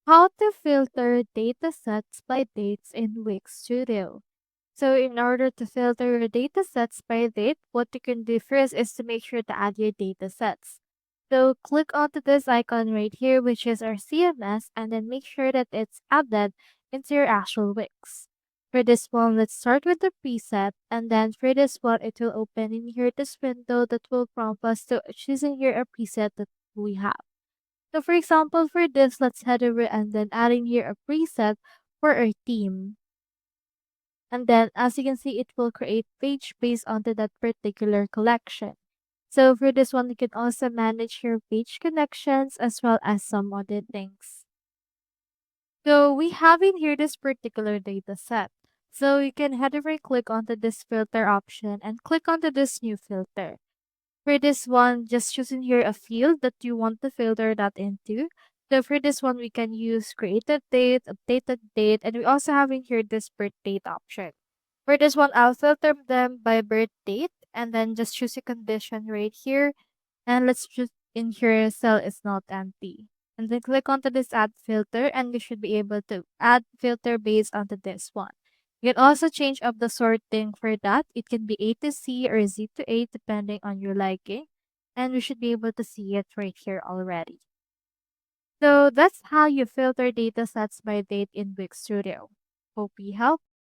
How to filter datasets by dates in Wix Studio. So in order to filter your datasets by date, what you can do first is to make sure to add your datasets. So click onto this icon right here, which is our CMS, and then make sure that it's added into your actual Wix. For this one, let's start with the preset, and then for this one, it will open in here this window that will prompt us to choosing here a preset that we have. So for example, for this, let's head over and then add in here a preset for our theme. And then as you can see, it will create page based onto that particular collection. So for this one, you can also manage your page connections as well as some other things. So we have in here this particular data set. So you can head over click onto this filter option and click onto this new filter. For this one, just choosing here a field that you want to filter that into. So for this one, we can use created date, updated date, and we also have in here this birth date option. For this one, I'll filter them by birth date and then just choose a condition right here. And let's choose in here cell is not empty. And then click onto this add filter and you should be able to add filter based onto this one. You can also change up the sorting for that. It can be A to C or Z to A depending on your liking. And we should be able to see it right here already. So that's how you filter data sets by date in Wix Studio. Hope we help.